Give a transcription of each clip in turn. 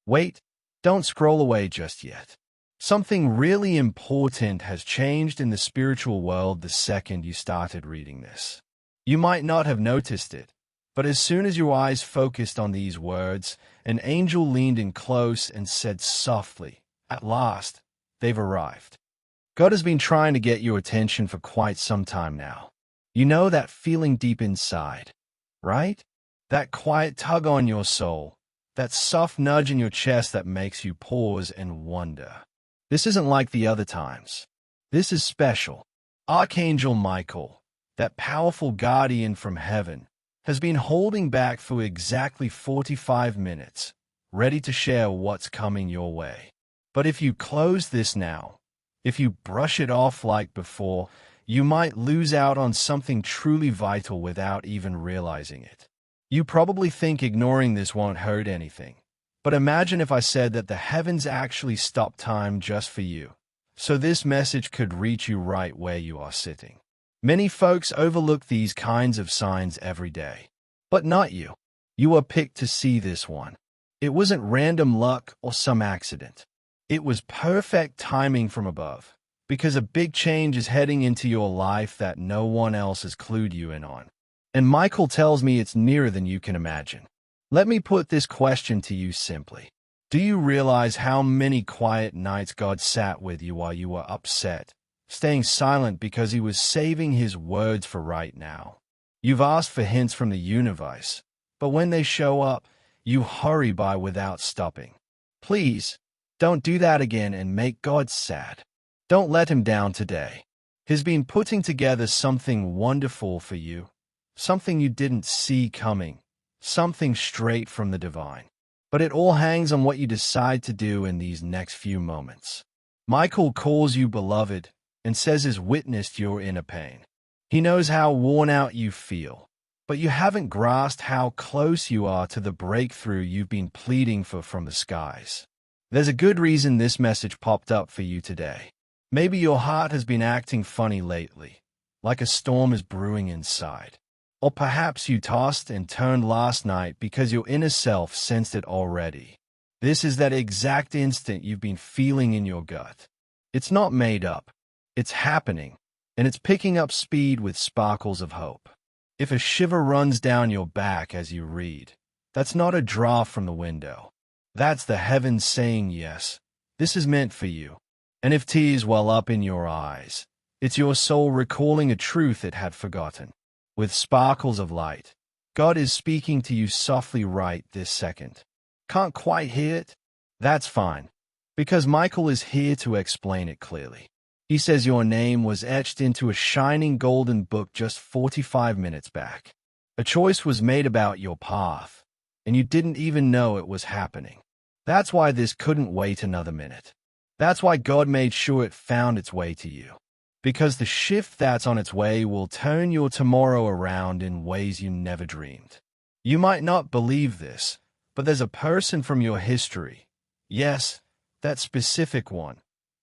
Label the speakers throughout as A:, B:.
A: Wait, don't scroll away just yet. Something really important has changed in the spiritual world the second you started reading this. You might not have noticed it, but as soon as your eyes focused on these words, an angel leaned in close and said softly, "At last, they've arrived." God has been trying to get your attention for quite some time now. You know that feeling deep inside, right? That quiet tug on your soul, that soft nudge in your chest that makes you pause and wonder. This isn't like the other times. This is special. Archangel Michael, that powerful guardian from heaven, has been holding back for exactly 45 minutes, ready to share what's coming your way. But if you close this now, if you brush it off like before, you might lose out on something truly vital without even realizing it. You probably think ignoring this won't hurt anything. But imagine if I said that the heavens actually stopped time just for you, so this message could reach you right where you are sitting. Many folks overlook these kinds of signs every day. But not you. You were picked to see this one. It wasn't random luck or some accident. It was perfect timing from above, because a big change is heading into your life that no one else has clued you in on. And Michael tells me it's nearer than you can imagine. Let me put this question to you simply. Do you realize how many quiet nights God sat with you while you were upset, staying silent because he was saving his words for right now? You've asked for hints from the universe, but when they show up, you hurry by without stopping. Please, don't do that again and make God sad. Don't let him down today. He's been putting together something wonderful for you, something you didn't see coming, something straight from the divine. But it all hangs on what you decide to do in these next few moments. Michael calls you beloved and says he's witnessed your inner pain. He knows how worn out you feel, but you haven't grasped how close you are to the breakthrough you've been pleading for from the skies. There's a good reason this message popped up for you today. Maybe your heart has been acting funny lately, like a storm is brewing inside. Or perhaps you tossed and turned last night because your inner self sensed it already. This is that exact instant you've been feeling in your gut. It's not made up. It's happening, and it's picking up speed with sparkles of hope. If a shiver runs down your back as you read, that's not a draft from the window. That's the heavens saying yes, this is meant for you. And if tears well up in your eyes, it's your soul recalling a truth it had forgotten. With sparkles of light, God is speaking to you softly right this second. Can't quite hear it? That's fine, because Michael is here to explain it clearly. He says your name was etched into a shining golden book just 45 minutes back. A choice was made about your path, and you didn't even know it was happening. That's why this couldn't wait another minute. That's why God made sure it found its way to you. Because the shift that's on its way will turn your tomorrow around in ways you never dreamed. You might not believe this, but there's a person from your history, yes, that specific one,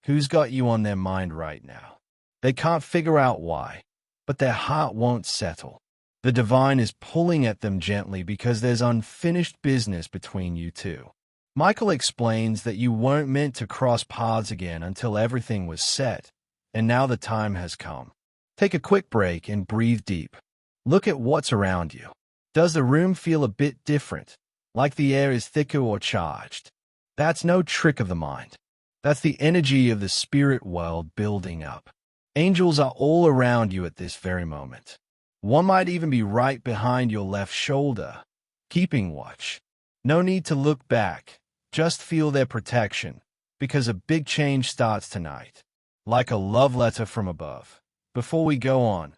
A: who's got you on their mind right now. They can't figure out why, but their heart won't settle. The divine is pulling at them gently because there's unfinished business between you two. Michael explains that you weren't meant to cross paths again until everything was set, and now the time has come. Take a quick break and breathe deep. Look at what's around you. Does the room feel a bit different, like the air is thicker or charged? That's no trick of the mind. That's the energy of the spirit world building up. Angels are all around you at this very moment. One might even be right behind your left shoulder, keeping watch. No need to look back. Just feel their protection, because a big change starts tonight. Like a love letter from above. Before we go on,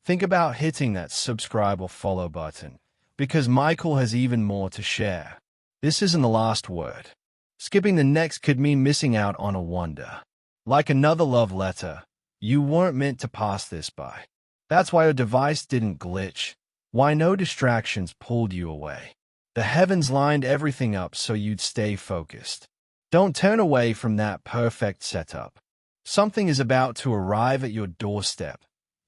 A: think about hitting that subscribe or follow button, because Michael has even more to share. This isn't the last word. Skipping the next could mean missing out on a wonder. Like another love letter, you weren't meant to pass this by. That's why your device didn't glitch, why no distractions pulled you away. The heavens lined everything up so you'd stay focused. Don't turn away from that perfect setup. Something is about to arrive at your doorstep,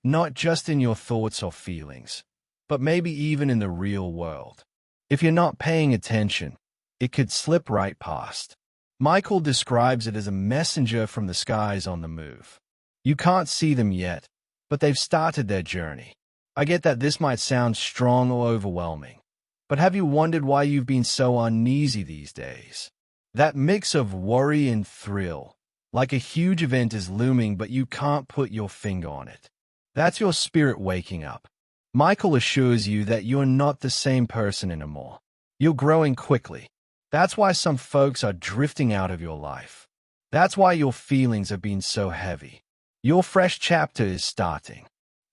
A: not just in your thoughts or feelings, but maybe even in the real world. If you're not paying attention, it could slip right past. Michael describes it as a messenger from the skies on the move. You can't see them yet, but they've started their journey. I get that this might sound strong or overwhelming, but have you wondered why you've been so uneasy these days? That mix of worry and thrill, like a huge event is looming but you can't put your finger on it. That's your spirit waking up. Michael assures you that you're not the same person anymore. You're growing quickly. That's why some folks are drifting out of your life. That's why your feelings have been so heavy. Your fresh chapter is starting.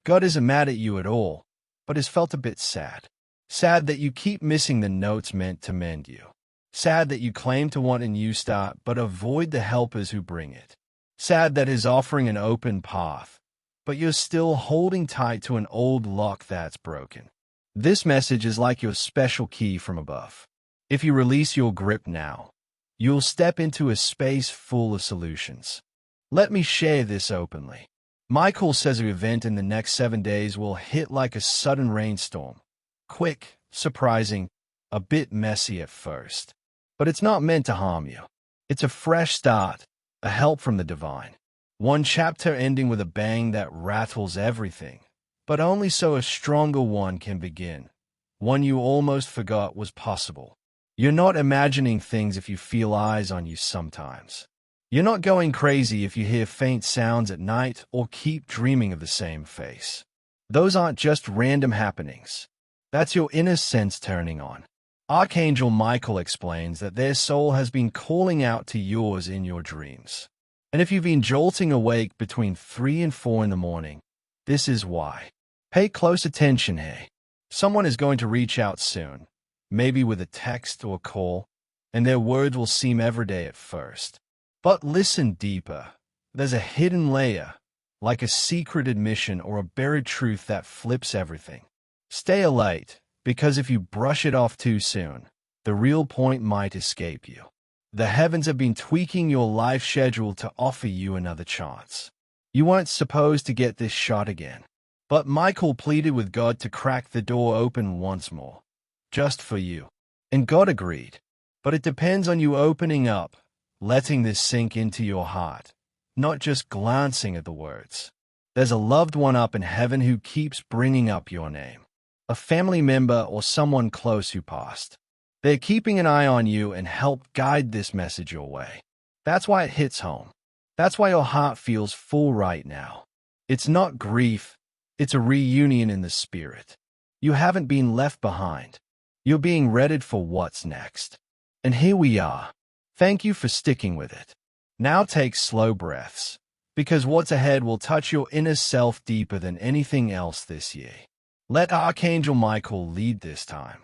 A: God isn't mad at you at all, but has felt a bit sad. Sad that you keep missing the notes meant to mend you. Sad that you claim to want a new start but avoid the helpers who bring it. Sad that He's offering an open path, but you're still holding tight to an old lock that's broken. This message is like your special key from above. If you release your grip now, you'll step into a space full of solutions. Let me share this openly. Michael says an event in the next 7 days will hit like a sudden rainstorm. Quick, surprising, a bit messy at first. But it's not meant to harm you. It's a fresh start, a help from the divine. One chapter ending with a bang that rattles everything, but only so a stronger one can begin. One you almost forgot was possible. You're not imagining things if you feel eyes on you sometimes. You're not going crazy if you hear faint sounds at night or keep dreaming of the same face. Those aren't just random happenings. That's your inner sense turning on. Archangel Michael explains that their soul has been calling out to yours in your dreams. And if you've been jolting awake between 3 and 4 in the morning, this is why. Pay close attention, hey. Someone is going to reach out soon, maybe with a text or call, and their words will seem everyday at first. But listen deeper. There's a hidden layer, like a secret admission or a buried truth that flips everything. Stay alert, because if you brush it off too soon, the real point might escape you. The heavens have been tweaking your life schedule to offer you another chance. You weren't supposed to get this shot again. But Michael pleaded with God to crack the door open once more, just for you. And God agreed. But it depends on you opening up, letting this sink into your heart, not just glancing at the words. There's a loved one up in heaven who keeps bringing up your name. A family member or someone close who passed. They're keeping an eye on you and help guide this message your way. That's why it hits home. That's why your heart feels full right now. It's not grief. It's a reunion in the spirit. You haven't been left behind. You're being readied for what's next. And here we are. Thank you for sticking with it. Now take slow breaths, because what's ahead will touch your inner self deeper than anything else this year. Let Archangel Michael lead this time.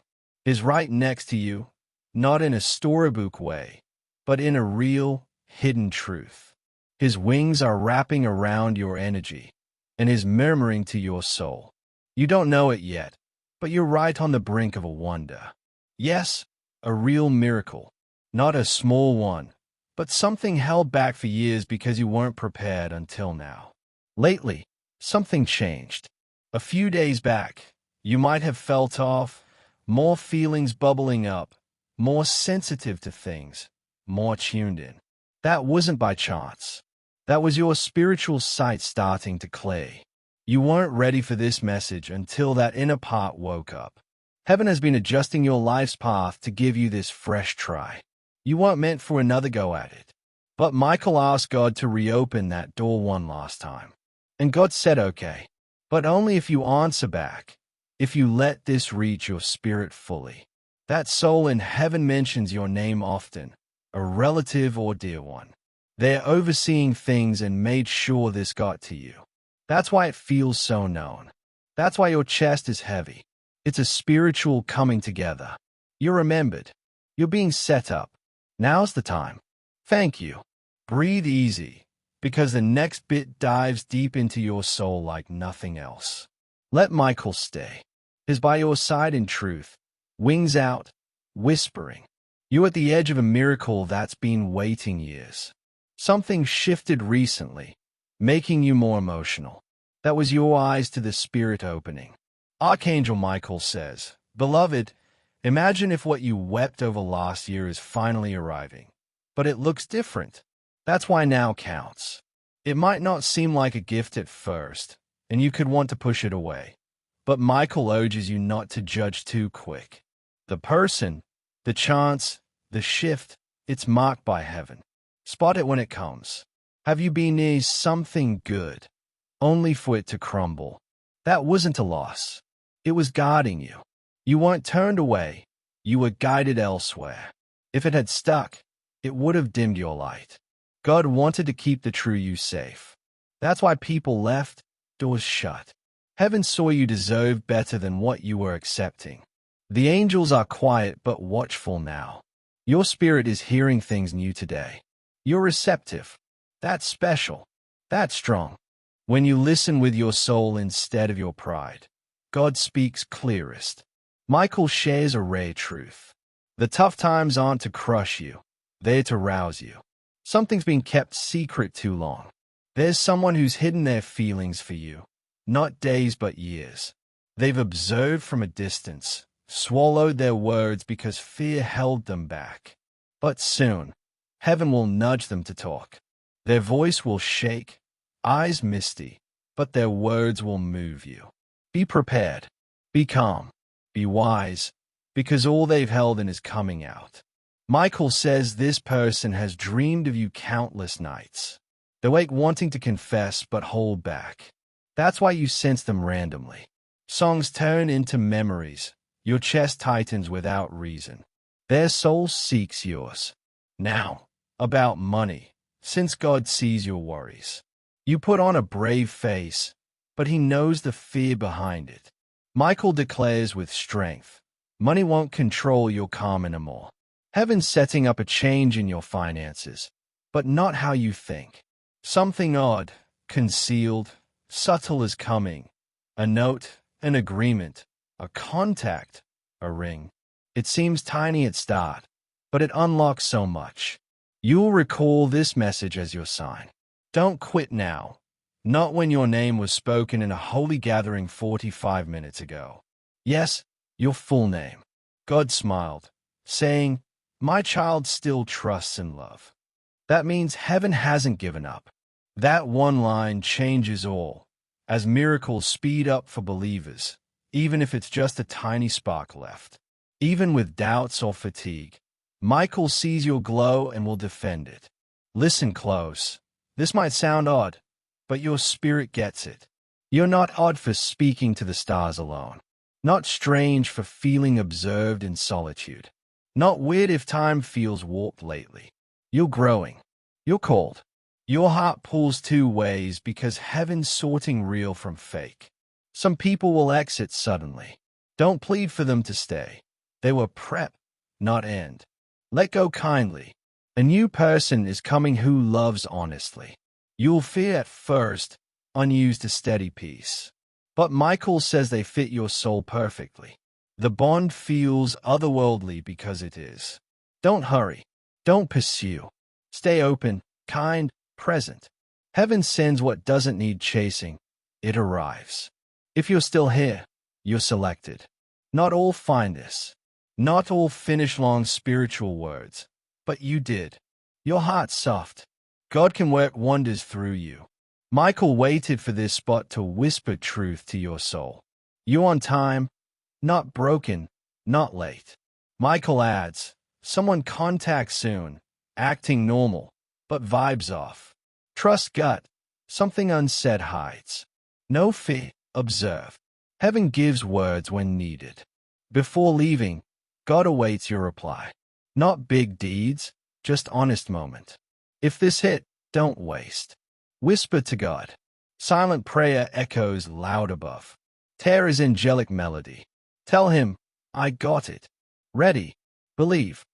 A: He's right next to you, not in a storybook way, but in a real, hidden truth. His wings are wrapping around your energy, and is murmuring to your soul. You don't know it yet, but you're right on the brink of a wonder. Yes, a real miracle. Not a small one, but something held back for years because you weren't prepared until now. Lately, something changed. A few days back, you might have felt off, more feelings bubbling up, more sensitive to things, more tuned in. That wasn't by chance. That was your spiritual sight starting to clear. You weren't ready for this message until that inner part woke up. Heaven has been adjusting your life's path to give you this fresh try. You weren't meant for another go at it. But Michael asked God to reopen that door one last time. And God said okay. But only if you answer back. If you let this reach your spirit fully. That soul in heaven mentions your name often, a relative or dear one. They're overseeing things and made sure this got to you. That's why it feels so known. That's why your chest is heavy. It's a spiritual coming together. You're remembered. You're being set up. Now's the time. Thank you. Breathe easy, because the next bit dives deep into your soul like nothing else. Let Michael stay. He's by your side in truth, wings out, whispering. You're at the edge of a miracle that's been waiting years. Something shifted recently, making you more emotional. That was your eyes to the spirit opening. Archangel Michael says, "Beloved, Imagine if what you wept over last year is finally arriving, but it looks different. That's why now counts. It might not seem like a gift at first, and you could want to push it away. But Michael urges you not to judge too quick. The person, the chance, the shift, it's marked by heaven. Spot it when it comes. Have you been near something good, only for it to crumble? That wasn't a loss. It was guarding you. You weren't turned away. You were guided elsewhere. If it had stuck, it would have dimmed your light. God wanted to keep the true you safe. That's why people left, doors shut. Heaven saw you deserved better than what you were accepting. The angels are quiet but watchful now. Your spirit is hearing things new today. You're receptive. That's special. That's strong. When you listen with your soul instead of your pride, God speaks clearest. Michael shares a rare truth. The tough times aren't to crush you. They're to rouse you. Something's been kept secret too long. There's someone who's hidden their feelings for you. Not days but years. They've observed from a distance, swallowed their words because fear held them back. But soon, heaven will nudge them to talk. Their voice will shake, eyes misty, but their words will move you. Be prepared. Be calm. Be wise, because all they've held in is coming out. Michael says this person has dreamed of you countless nights. They wake wanting to confess but hold back. That's why you sense them randomly. Songs turn into memories. Your chest tightens without reason. Their soul seeks yours. Now, about money, since God sees your worries. You put on a brave face, but he knows the fear behind it. Michael declares with strength, money won't control your calm anymore. Heaven's setting up a change in your finances, but not how you think. Something odd, concealed, subtle is coming. A note, an agreement, a contact, a ring. It seems tiny at start, but it unlocks so much. You'll recall this message as your sign. Don't quit now. Not when your name was spoken in a holy gathering 45 minutes ago. Yes, your full name. God smiled, saying, my child still trusts in love. That means heaven hasn't given up. That one line changes all, as miracles speed up for believers, even if it's just a tiny spark left. Even with doubts or fatigue, Michael sees your glow and will defend it. Listen close. This might sound odd, but your spirit gets it. You're not odd for speaking to the stars alone. Not strange for feeling observed in solitude. Not weird if time feels warped lately. You're growing. You're called. Your heart pulls two ways because heaven's sorting real from fake. Some people will exit suddenly. Don't plead for them to stay. They were prep, not end. Let go kindly. A new person is coming who loves honestly. You'll fear at first, unused a steady peace. But Michael says they fit your soul perfectly. The bond feels otherworldly because it is. Don't hurry. Don't pursue. Stay open, kind, present. Heaven sends what doesn't need chasing. It arrives. If you're still here, you're selected. Not all find this. Not all finish long spiritual words. But you did. Your heart's soft. God can work wonders through you. Michael waited for this spot to whisper truth to your soul. You on time, not broken, not late. Michael adds, someone contact soon, acting normal, but vibes off. Trust gut, something unsaid hides. No fear, observe. Heaven gives words when needed. Before leaving, God awaits your reply. Not big deeds, just honest moment. If this hit, don't waste. Whisper to God. Silent prayer echoes loud above. Tear his angelic melody. Tell him, I got it. Ready. Believe.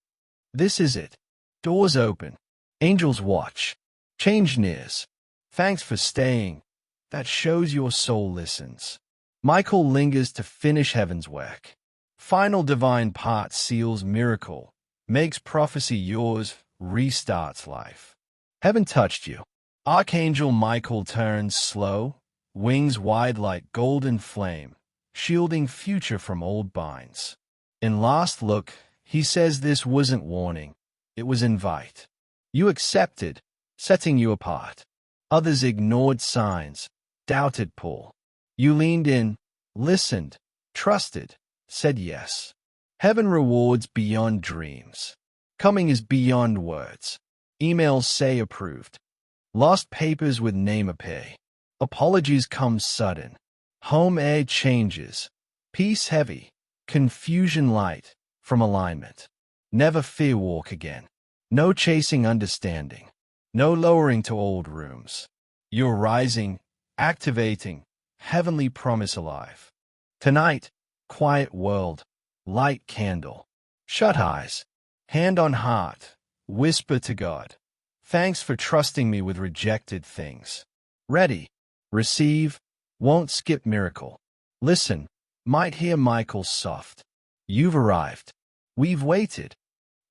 A: This is it. Doors open. Angels watch. Change nears. Thanks for staying. That shows your soul listens. Michael lingers to finish heaven's work. Final divine part seals miracle, makes prophecy yours, restarts life. Heaven touched you. Archangel Michael turns slow, wings wide like golden flame, shielding future from old binds. In last look, he says this wasn't warning. It was invite. You accepted, setting you apart. Others ignored signs, doubted pull. You leaned in, listened, trusted, said yes. Heaven rewards beyond dreams. Coming is beyond words. Emails say approved. Lost papers with name appear. Apologies come sudden. Home air changes. Peace heavy. Confusion light. From alignment. Never fear walk again. No chasing understanding. No lowering to old rooms. You're rising, activating, heavenly promise alive. Tonight, quiet world, light candle. Shut eyes, hand on heart, whisper to God. Thanks for trusting me with rejected things. Ready, receive, won't skip miracle. Listen, might hear Michael's soft. You've arrived. We've waited.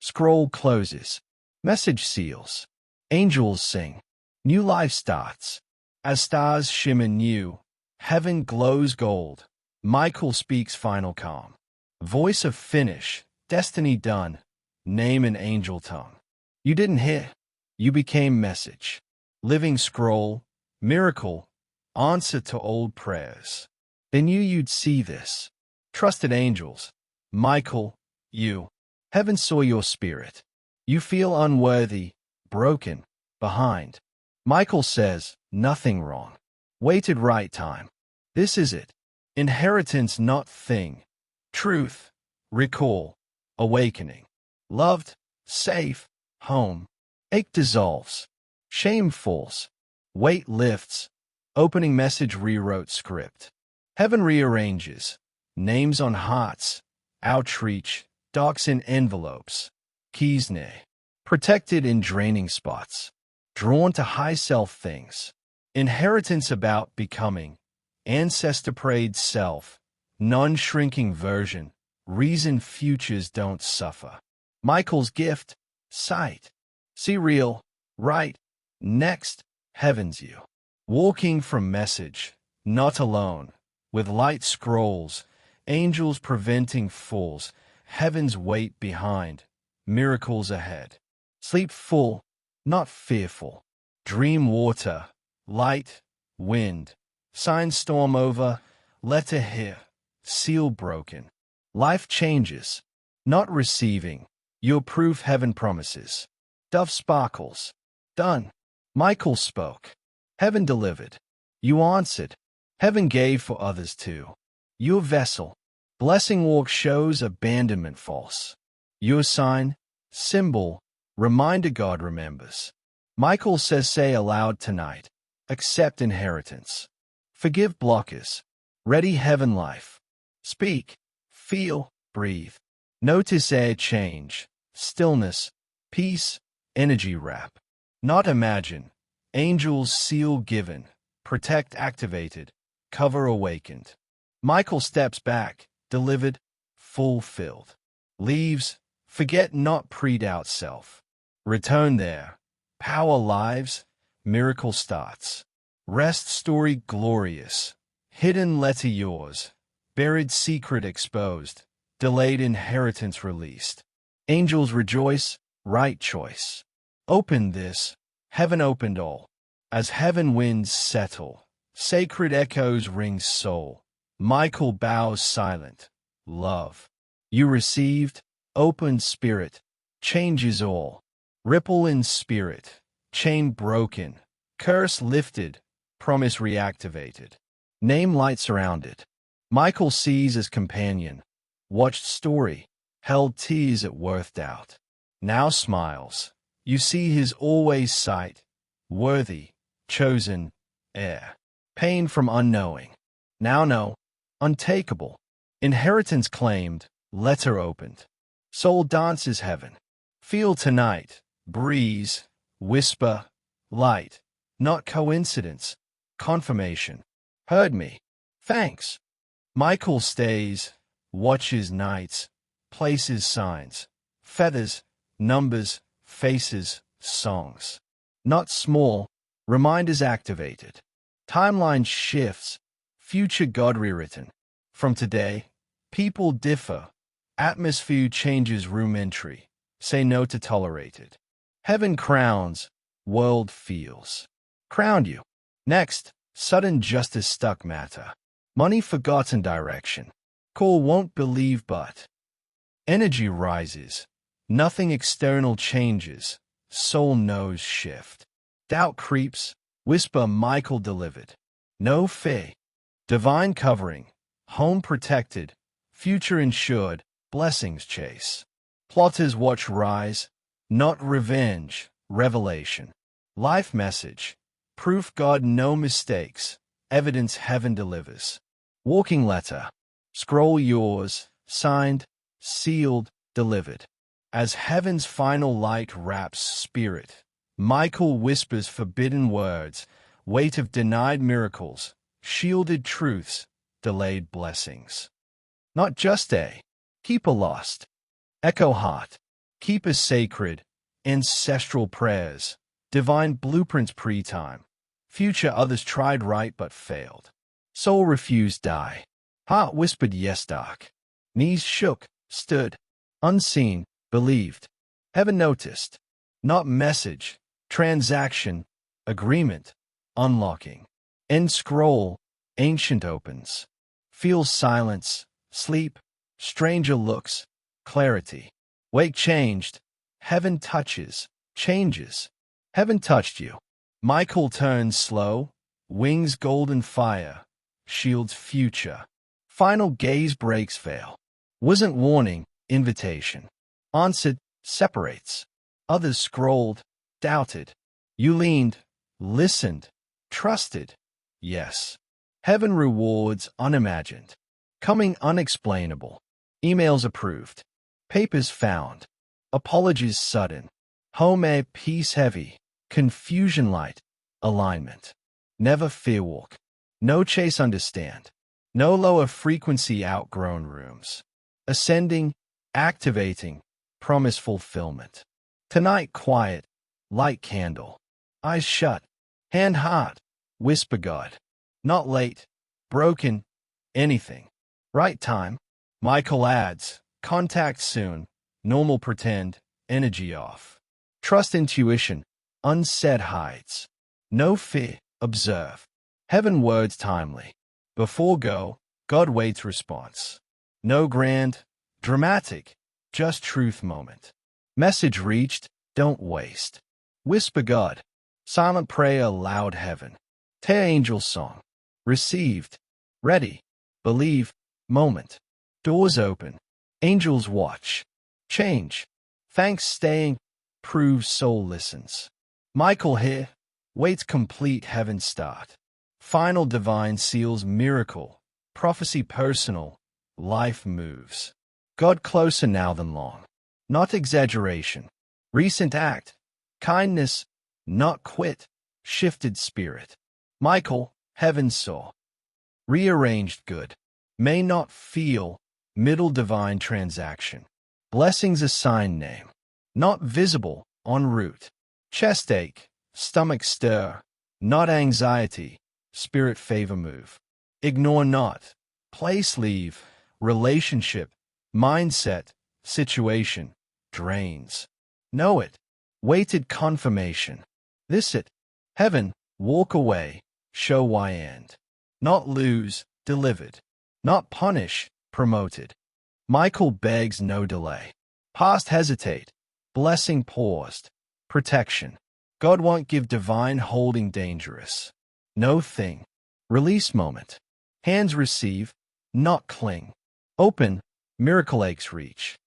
A: Scroll closes. Message seals. Angels sing. New life starts. As stars shimmer new, heaven glows gold. Michael speaks final calm. Voice of finish, destiny done, name in angel tongue. You didn't hear. You became message. Living scroll, miracle, answer to old prayers. They knew you'd see this. Trusted angels. Michael, you. Heaven saw your spirit. You feel unworthy, broken, behind. Michael says, nothing wrong. Waited right time. This is it. Inheritance not thing. Truth, recall, awakening. Loved, safe, home. Ache dissolves. Shame falls. Weight lifts. Opening message rewrote script. Heaven rearranges. Names on hearts. Outreach. Docs in envelopes. Keys near. Protected in draining spots. Drawn to high self things. Inheritance about becoming. Ancestor prayed self. Non-shrinking version. Reason futures don't suffer. Michael's gift. Sight. See real. Right. Next. Heaven's you. Walking from message. Not alone. With light scrolls. Angels preventing falls. Heaven's weight behind. Miracles ahead. Sleep full. Not fearful. Dream water. Light. Wind. Sign storm over. Letter here. Seal broken. Life changes. Not receiving. Your proof heaven promises. Dove sparkles. Done. Michael spoke. Heaven delivered. You answered. Heaven gave for others too. Your vessel. Blessing walk shows abandonment false. Your sign. Symbol. Reminder God remembers. Michael says say aloud tonight. Accept inheritance. Forgive blockers. Ready heaven life. Speak. Feel. Breathe. Notice air change. Stillness. Peace. Energy wrap. Not imagine. Angels seal given. Protect activated. Cover awakened. Michael steps back. Delivered. Fulfilled. Leaves. Forget not pre-doubt self. Return there. Power lives. Miracle starts. Rest story glorious. Hidden letter yours. Buried secret exposed. Delayed inheritance released. Angels rejoice. Right choice. Open this. Heaven opened all. As heaven winds settle. Sacred echoes ring soul. Michael bows silent. Love. You received. Open spirit. Changes all. Ripple in spirit. Chain broken. Curse lifted. Promise reactivated. Name light surrounded. Michael sees as companion. Watched story. Held tears at worth doubt. Now smiles. You see his always sight. Worthy. Chosen. Heir. Pain from unknowing. Now know. Untakeable. Inheritance claimed. Letter opened. Soul dances heaven. Feel tonight. Breeze. Whisper. Light. Not coincidence. Confirmation. Heard me. Thanks. Michael stays. Watches nights. Places signs. Feathers. Numbers. Faces. Songs. Not small. Reminders activated. Timeline shifts. Future God rewritten. From today, people differ. Atmosphere changes room entry. Say no to tolerated. Heaven crowns. World feels. Crowned you. Next, sudden justice stuck matter. Money forgotten direction. Call won't believe but. Energy rises. Nothing external changes. Soul knows shift. Doubt creeps. Whisper Michael delivered. No fear. Divine covering. Home protected. Future insured. Blessings chase. Plotters watch rise. Not revenge. Revelation. Life message. Proof God no mistakes. Evidence heaven delivers. Walking letter. Scroll yours. Signed. Sealed. Delivered. As heaven's final light wraps spirit, Michael whispers forbidden words, weight of denied miracles, shielded truths, delayed blessings. Not just a keeper lost, echo heart, keeper sacred, ancestral prayers, divine blueprints pre-time, future others tried right but failed. Soul refused die, heart whispered yes dark, knees shook, stood, unseen, believed. Heaven noticed. Not message, transaction, agreement, unlocking. End scroll, ancient opens. Feels silence, sleep, stranger looks, clarity. Wake changed. Heaven touches, changes. Heaven touched you. Michael turns slow, wings golden fire, shields future. Final gaze breaks veil. Wasn't warning, invitation. Answered, separates. Others scrolled, doubted. You leaned, listened, trusted. Yes. Heaven rewards unimagined. Coming unexplainable. Emails approved. Papers found. Apologies sudden. Home air peace heavy. Confusion light. Alignment. Never fear walk. No chase understand. No lower frequency outgrown rooms. Ascending, activating. Promise fulfillment. Tonight quiet, light candle. Eyes shut, hand heart, whisper God. Not late, broken, anything. Right time. Michael adds, contact soon, normal pretend, energy off. Trust intuition, unsaid hides. No fear, observe. Heaven words timely. Before go, God waits response. No grand, dramatic, just truth moment. Message reached, don't waste. Whisper God. Silent prayer, loud heaven. Tear angel song. Received. Ready. Believe. Moment. Doors open. Angels watch. Change. Thanks staying. Proves soul listens. Michael here. Waits complete heaven start. Final divine seals miracle. Prophecy personal. Life moves. God closer now than long. Not exaggeration. Recent act. Kindness. Not quit. Shifted spirit. Michael, heaven saw. Rearranged good. May not feel. Middle divine transaction. Blessings assigned name. Not visible. En route. Chest ache. Stomach stir. Not anxiety. Spirit favor move. Ignore not. Place leave. Relationship. Mindset, situation, drains. Know it. Weighted confirmation. This it. Heaven, walk away, show why end. Not lose, delivered. Not punish, promoted. Michael begs no delay. Past hesitate. Blessing paused. Protection. God won't give divine holding dangerous. No thing. Release moment. Hands receive, not cling. Open. Miracle aches reach.